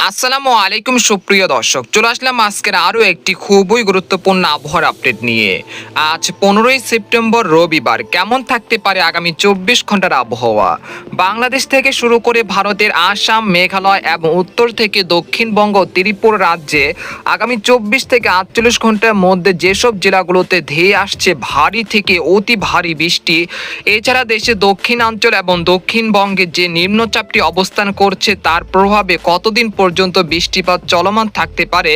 আসসালামু আলাইকুম সুপ্রিয় দর্শক, চলে আসলাম আজকের আরও একটি খুবই গুরুত্বপূর্ণ আবহাওয়ার আপডেট নিয়ে। আজ 15ই সেপ্টেম্বর রবিবার। কেমন থাকতে পারে আগামী 24 ঘন্টার আবহাওয়া? বাংলাদেশ থেকে শুরু করে ভারতের আসাম, মেঘালয় এবং উত্তর থেকে দক্ষিণবঙ্গ, ত্রিপুরা রাজ্যে আগামী 24 থেকে 48 ঘন্টার মধ্যে যেসব জেলাগুলোতে ধেয়ে আসছে ভারী থেকে অতি ভারী বৃষ্টি। এছাড়া দেশের দক্ষিণাঞ্চল এবং দক্ষিণবঙ্গে যে নিম্নচাপটি অবস্থান করছে তার প্রভাবে কতদিন পর্যন্ত বৃষ্টিপাত চলমান থাকতে পারে,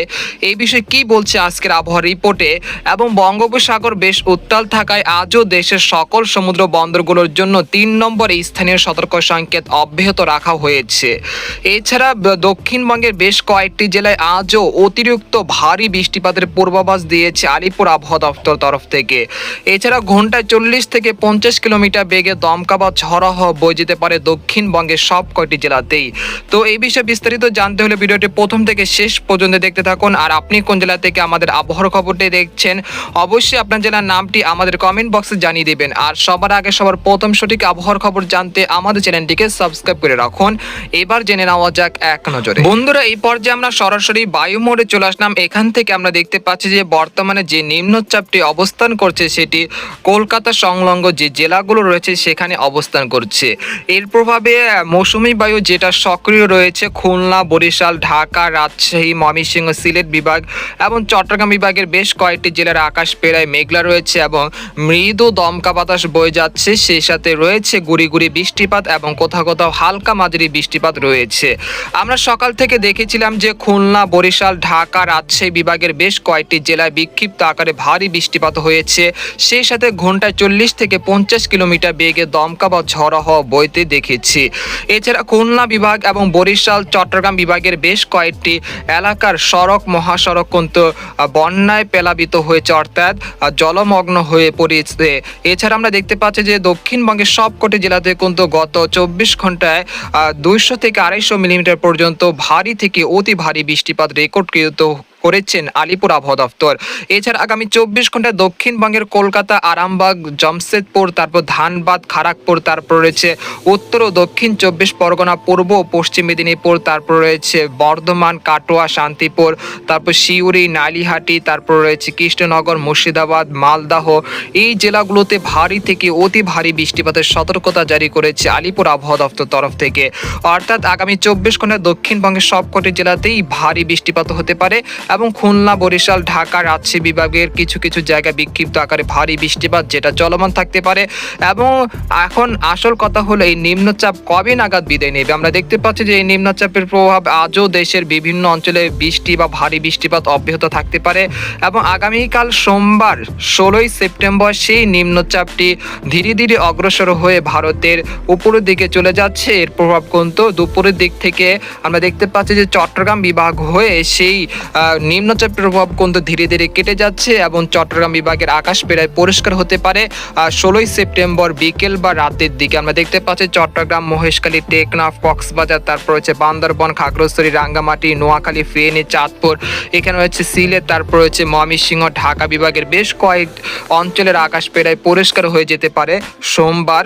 এই বিষয়ে কি বলছে আজকের আবহাওয়া রিপোর্টে। এবং বঙ্গোপসাগর বেশ উত্তাল থাকায় আজও দেশের সকল সমুদ্র বন্দরগুলোর জন্য 3 নম্বরে স্থানীয় সতর্ক সংকেত অব্যাহত রাখা হয়েছে। এছাড়া দক্ষিণবঙ্গের বেশ কয়েকটি জেলায় আজও অতিরিক্ত ভারী বৃষ্টিপাতের পূর্বাভাস দিয়েছে আলিপুর আবহাওয়া দপ্তর তরফ থেকে। এছাড়া ঘন্টায় 40 থেকে 50 কিলোমিটার বেগে দমকা বা ঝড়ো হাওয়া বয়ে যেতে পারে দক্ষিণবঙ্গের সব কয়টি জেলাতেই। তো এই বিষয়ে বিস্তারিত জানতে হলে ভিডিওটি প্রথম থেকে শেষ পর্যন্ত দেখতে থাকুন। আর আপনি কোন জেলা থেকে আমাদের আবহাওয়ার খবরটি দেখছেন, অবশ্যই আপনার জেলার নামটি আমাদের কমেন্ট বক্সে জানিয়ে দেবেন। আর সবার আগে সবার প্রথম সঠিক আবহাওয়ার খবর জানতে আমাদের চ্যানেলটিকে সাবস্ক্রাইব করে রাখুন। এবার জেনে নেওয়া যাক এক নজরে। বন্ধুরা, এই পর্যায়ে আমরা সরাসরি বায়ু মোড়ে চলে আসলাম। এখান থেকে আমরা দেখতে পাচ্ছি যে বর্তমানে যে নিম্নচাপটি অবস্থান করছে সেটি কলকাতা সংলগ্ন যে জেলাগুলো রয়েছে সেখানে অবস্থান করছে। এর প্রভাবে মৌসুমী বায়ু যেটা সক্রিয় রয়েছে খুলনা, বরিশাল, ঢাকা, রাজশাহী, ময়মনসিংহ, সিলেট বিভাগ এবং চট্টগ্রাম বিভাগের বেশ কয়েকটি জেলার আকাশ প্রায় মেঘলা রয়েছে এবং মৃদু দমকা বাতাস বয়ে যাচ্ছে। সেই সাথে রয়েছে গুড়ি গুড়ি বৃষ্টিপাত এবং কোথাও কোথাও হালকা মাঝারি বৃষ্টিপাত রয়েছে। আমরা সকাল থেকে দেখেছিলাম যে খুলনা, বরিশাল, ঢাকা, রাজশাহী বিভাগের বেশ কয়েকটি জেলায় বিক্ষিপ্ত আকারে ভারী বৃষ্টিপাত হয়েছে। সেই সাথে ঘন্টায় 40 থেকে 50 কিলোমিটার বেগে দমকা বা ঝড়ো হাওয়া বইতে দেখেছি। এছাড়া খুলনা বিভাগ এবং বরিশাল, চট্টগ্রাম বিভাগের বেশ কয়েকটি এলাকার সড়ক, মহাসড়ক কিন্তু বন্যায় প্লাবিত হয়েছে, অর্থাৎ জলমগ্ন হয়ে পড়েছে। এছাড়া আমরা দেখতে পাচ্ছি যে দক্ষিণবঙ্গের সবকটি জেলাতে কিন্তু গত 24 ঘন্টায় 200 থেকে 250 মিলিমিটার পর্যন্ত ভারী থেকে অতি ভারী বৃষ্টিপাত রেকর্ডকৃত করেছেন আলিপুর আবহাওয়া দপ্তর। এছাড়া আগামী 24 ঘন্টায় দক্ষিণবঙ্গের কলকাতা, আরামবাগ, জামশেদপুর, তারপর ধানবাদ, খড়গপুর, তারপর রয়েছে উত্তর ও দক্ষিণ 24 পরগনা, পূর্ব ও পশ্চিম মেদিনীপুর, তারপর রয়েছে বর্ধমান, কাটোয়া, শান্তিপুর, তারপর সিউড়ি, নালিহাটি, তারপর রয়েছে কৃষ্ণনগর, মুর্শিদাবাদ, মালদহ, এই জেলাগুলোতে ভারী থেকে অতি ভারী বৃষ্টিপাতের সতর্কতা জারি করেছে আলিপুর আবহাওয়া দপ্তর তরফ থেকে। অর্থাৎ আগামী 24 ঘন্টায় দক্ষিণবঙ্গের সবকটি জেলাতেই ভারী বৃষ্টিপাত হতে পারে এবং খুলনা, বরিশাল, ঢাকা, রাজশাহী বিভাগের কিছু কিছু জায়গায় বিক্ষিপ্ত আকারে ভারী বৃষ্টিপাত যেটা চলমান থাকতে পারে। এবং এখন আসল কথা হলো এই নিম্নচাপ কবে নাগাদ বিদায় নেবে। আমরা দেখতে পাচ্ছি যে এই নিম্নচাপের প্রভাব আজও দেশের বিভিন্ন অঞ্চলে বৃষ্টি বা ভারী বৃষ্টিপাত অব্যাহত থাকতে পারে এবং আগামীকাল সোমবার 16ই সেপ্টেম্বর সেই নিম্নচাপটি ধীরে ধীরে অগ্রসর হয়ে ভারতের উপরের দিকে চলে যাচ্ছে। এর প্রভাব কিন্তু দুপুরের দিক থেকে আমরা দেখতে পাচ্ছি যে চট্টগ্রাম বিভাগ হয়ে সেই নিম্নচাপের প্রভাব কিন্তু ধীরে ধীরে কেটে যাচ্ছে এবং চট্টগ্রাম বিভাগের আকাশ প্রায় পরিষ্কার হতে পারে 16ই সেপ্টেম্বর বিকেল বা রাতের দিকে। আমরা দেখতে পাচ্ছি চট্টগ্রাম, মহেশখালী, টেকনাফ, কক্সবাজার, তারপর হচ্ছে বান্দরবন, খাগড়াছড়ি, রাঙ্গামাটি, নোয়াখালী, ফেনী, চাঁদপুর, এখানে রয়েছে সিলেট, তারপর হচ্ছে ময়মনসিংহ, ঢাকা বিভাগের বেশ কয়েক অঞ্চলের আকাশ প্রায় পরিষ্কার হয়ে যেতে পারে সোমবার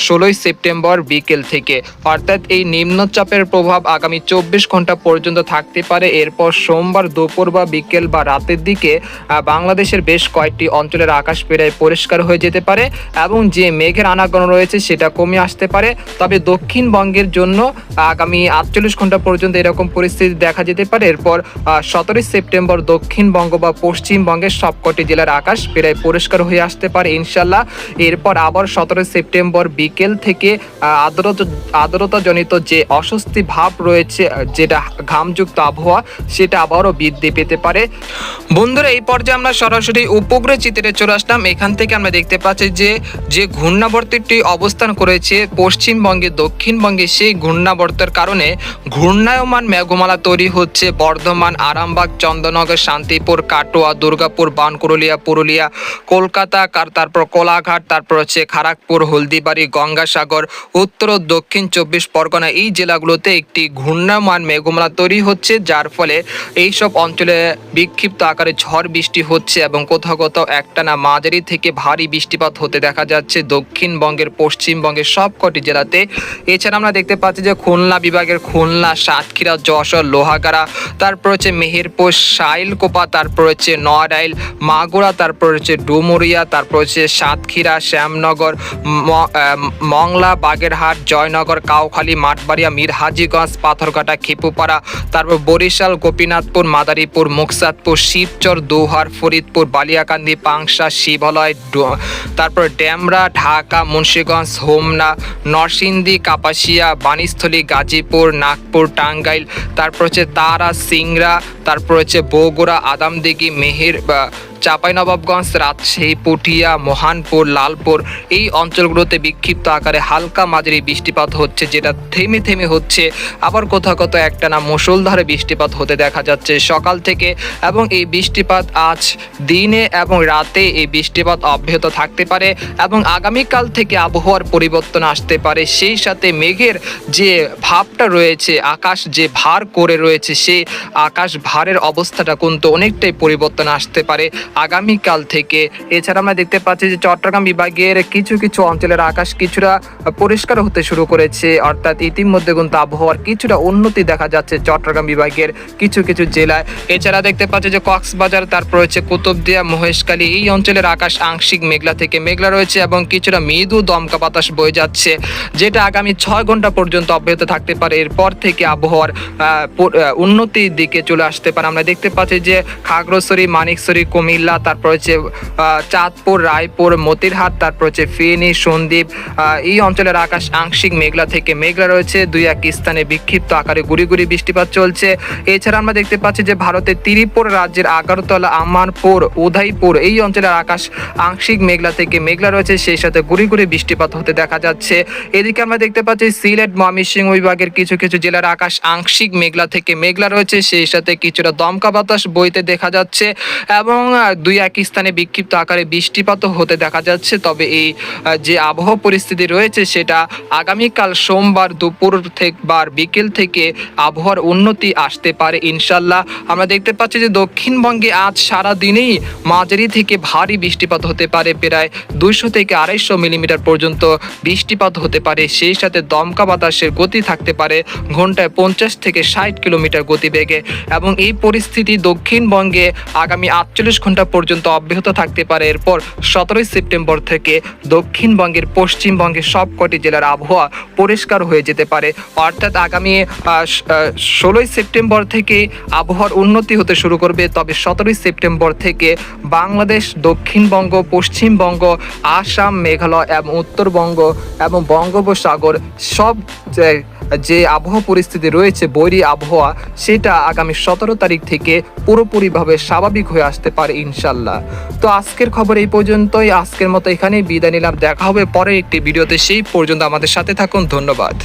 16ই সেপ্টেম্বর বিকেল থেকে। অর্থাৎ এই নিম্নচাপের প্রভাব আগামী 24 ঘন্টা পর্যন্ত থাকতে পারে। এরপর সোমবার দুপুর বা বিকেল বা রাতের দিকে বাংলাদেশের বেশ কয়েকটি অঞ্চলের আকাশ প্রায় পরিষ্কার হয়ে যেতে পারে এবং যে মেঘের আনাগোনা রয়েছে সেটা কমে আসতে পারে। তবে দক্ষিণবঙ্গের জন্য আগামী 48 ঘন্টা পর্যন্ত এরকম পরিস্থিতি দেখা যেতে পারে। এরপর 17ই সেপ্টেম্বর দক্ষিণবঙ্গ বা পশ্চিমবঙ্গের সবকটি জেলার আকাশ প্রায় পরিষ্কার হয়ে আসতে পারে ইনশাল্লাহ। এরপর আবার 17 সেপ্টেম্বর বিকেল থেকে আর্দ্রতাজনিত যে অস্বস্তি ভাব রয়েছে, যেটা ঘামযুক্ত আবহাওয়া, সেটা আবারও বৃদ্ধি পেতে পারে। বন্ধুরা, এই পর্যায়ে আমরা সরাসরি উপগ্রহ চিত্রে চলে আসলাম। এখান থেকে আমরা দেখতে পাচ্ছি যে ঘূর্ণাবর্তটি অবস্থান করেছে পশ্চিমবঙ্গে, দক্ষিণবঙ্গে, সেই ঘূর্ণাবর্তের কারণে ঘূর্ণায়মান মেঘমালা তৈরি হচ্ছে বর্ধমান, আরামবাগ, চন্দননগর, শান্তিপুর, কাটোয়া, দুর্গাপুর, বানকুরুলিয়া, পুরুলিয়া, কলকাতা, তারপর কোলাঘাট, তারপর হচ্ছে খড়গপুর, হলদিবাড়ি, গঙ্গাসাগর, উত্তর ও দক্ষিণ 24 পরগনা, এই জেলাগুলোতে একটি ঘূর্ণায়মান মেঘমালা তৈরি হচ্ছে, যার ফলে এইসব অঞ্চলে বিক্ষিপ্ত আকারে ঝড় বৃষ্টি হচ্ছে এবং কোথাও কোথাও একটানা মাঝারি থেকে ভারী বৃষ্টিপাত হতে দেখা যাচ্ছে দক্ষিণবঙ্গের পশ্চিমবঙ্গের সবকটি জেলাতে। এছাড়া আমরা দেখতে পাচ্ছি যে খুলনা বিভাগের খুলনা, সাতক্ষীরা, যশোর, লোহাগাড়া, তারপর হচ্ছে মেহেরপুর, শাইলকোপা, তারপর হচ্ছে নড়াইল, মাগুরা, তারপর হচ্ছে ডুমুরিয়া, তারপর হচ্ছে সাতক্ষীরা, শ্যামনগর, মংলা, বাগেরহাট, জয়নগর, কাউখালী, মাঠবাড়িয়া, মিরহাজিগঞ্জ, পাথরঘাটা, খেপুপাড়া, তারপর বরিশাল, গোপীনাথপুর, মাদারীপুর, মুকসাদপুর, শিবচর, দোহার, ফরিদপুর, বালিয়াকান্দি, পাংশা, শিবালয়, তারপর ডেমরা, ঢাকা, মুন্সিগঞ্জ, হোমনা, নরসিংদী, কাপাসিয়া, বাণীস্থলী, গাজীপুর, নাগপুর, টাঙ্গাইল, তারপর হচ্ছে তারা, সিংড়া, তারপর হচ্ছে বগুড়া, আদামদিঘি, চাঁপাইনবাবগঞ্জ, রাজশাহী, পুঠিয়া, মহানপুর, লালপুর, এই অঞ্চলগুলোতে বিক্ষিপ্ত আকারে হালকা মাঝারি বৃষ্টিপাত হচ্ছে, যেটা থেমে থেমে হচ্ছে। আবার কোথাও কোথাও একটানা মুষলধারে বৃষ্টিপাত হতে দেখা যাচ্ছে সকাল থেকে, এবং এই বৃষ্টিপাত আজ দিনে এবং রাতে এই বৃষ্টিপাত অব্যাহত থাকতে পারে এবং আগামীকাল থেকে আবহাওয়ার পরিবর্তন আসতে পারে। সেই সাথে মেঘের যে ভাবটা রয়েছে, আকাশ যে ভার করে রয়েছে, সেই আকাশ ভারের অবস্থাটা কিন্তু অনেকটাই পরিবর্তন আসতে পারে আগামীকাল থেকে। এছাড়া আমরা দেখতে পাচ্ছি যে চট্টগ্রাম বিভাগের কিছু কিছু অঞ্চলের আকাশ কিছুটা পরিষ্কার হতে শুরু করেছে, অর্থাৎ ইতিমধ্যে কিন্তু আবহাওয়ার কিছুটা উন্নতি দেখা যাচ্ছে চট্টগ্রাম বিভাগের কিছু কিছু জেলায়। এছাড়া দেখতে পাচ্ছি যে কক্সবাজার, তারপর হচ্ছে কুতুবদিয়া, মহেশখালী, এই অঞ্চলের আকাশ আংশিক মেঘলা থেকে মেঘলা রয়েছে এবং কিছুটা মৃদু দমকা বাতাস বয়ে যাচ্ছে, যেটা আগামী 6 ঘন্টা পর্যন্ত অব্যাহত থাকতে পারে। এরপর থেকে আবহাওয়ার উন্নতির দিকে চলে আসতে পারে। আমরা দেখতে পাচ্ছি যে খাগড়াছড়ি, মানিকছড়ি, কুমিল্লা, তারপর হচ্ছে চাঁদপুর, রায়পুর, মতিরহাট, তারপর হচ্ছে ফেনী, সন্দ্বীপ, এই অঞ্চলের আকাশ আংশিক মেঘলা থেকে মেঘলা রয়েছে। দুই এক স্থানে বিক্ষিপ্ত আকারে গুড়ি গুড়ি বৃষ্টিপাত চলছে। এছাড়া আমরা দেখতে পাচ্ছি যে ভারতের ত্রিপুরা রাজ্যের আগরতলা, আমারপুর, উদয়পুর, এই অঞ্চলের আকাশ আংশিক মেঘলা থেকে মেঘলা রয়েছে, সেই সাথে গুড়ি গুড়ি বৃষ্টিপাত হতে দেখা যাচ্ছে। এদিকে আমরা দেখতে পাচ্ছি সিলেট, ময়মনসিংহ বিভাগের কিছু কিছু জেলার আকাশ আংশিক মেঘলা থেকে মেঘলা রয়েছে, সেই সাথে কিছুটা দমকা বাতাস বইতে দেখা যাচ্ছে এবং দুই এক স্থানে বিক্ষিপ্ত আকারে বৃষ্টিপাতও হতে দেখা যাচ্ছে। তবে এই যে আবহাওয়া পরিস্থিতি রয়েছে সেটা আগামীকাল সোমবার দুপুর থেকে বা বিকেল থেকে আবহাওয়ার উন্নতি আসতে পারে ইনশাল্লাহ। আমরা দেখতে পাচ্ছি যে দক্ষিণবঙ্গে আজ সারা দিনেই মাঝারি থেকে ভারী বৃষ্টিপাত হতে পারে, প্রায় 200 থেকে 250 মিলিমিটার পর্যন্ত বৃষ্টিপাত হতে পারে। সেই সাথে দমকা বাতাসের গতি থাকতে পারে ঘন্টায় 50 থেকে 60 কিলোমিটার গতিবেগে, এবং এই পরিস্থিতি দক্ষিণবঙ্গে আগামী 48 ঘন্টা পর্যন্ত অব্যাহত থাকতে পারে। এরপর 17 সেপ্টেম্বর থেকে দক্ষিণবঙ্গের পশ্চিমবঙ্গের সবকটি জেলার আবহাওয়া পরিষ্কার হয়ে যেতে পারে, অর্থাৎ আগামী 16 সেপ্টেম্বর থেকে আবহাওয়ার উন্নতি হতে শুরু করবে। তবে 17 সেপ্টেম্বর থেকে বাংলাদেশ, দক্ষিণবঙ্গ, পশ্চিমবঙ্গ, আসাম, মেঘালয় এবং উত্তরবঙ্গ এবং বঙ্গোপসাগর সব যে আবহাওয়া পরিস্থিতি রয়েছে, বৈরী আবহাওয়া, সেটা আগামী 17 তারিখ থেকে পুরোপুরিভাবে স্বাভাবিক হয়ে আসতে পারে ইনশাল্লাহ। তো আজকের খবর এই পর্যন্তই। আজকের মতো এখানেই বিদায় নিলাম। দেখা হবে পরের একটি ভিডিওতে। সেই পর্যন্ত আমাদের সাথে থাকুন। ধন্যবাদ।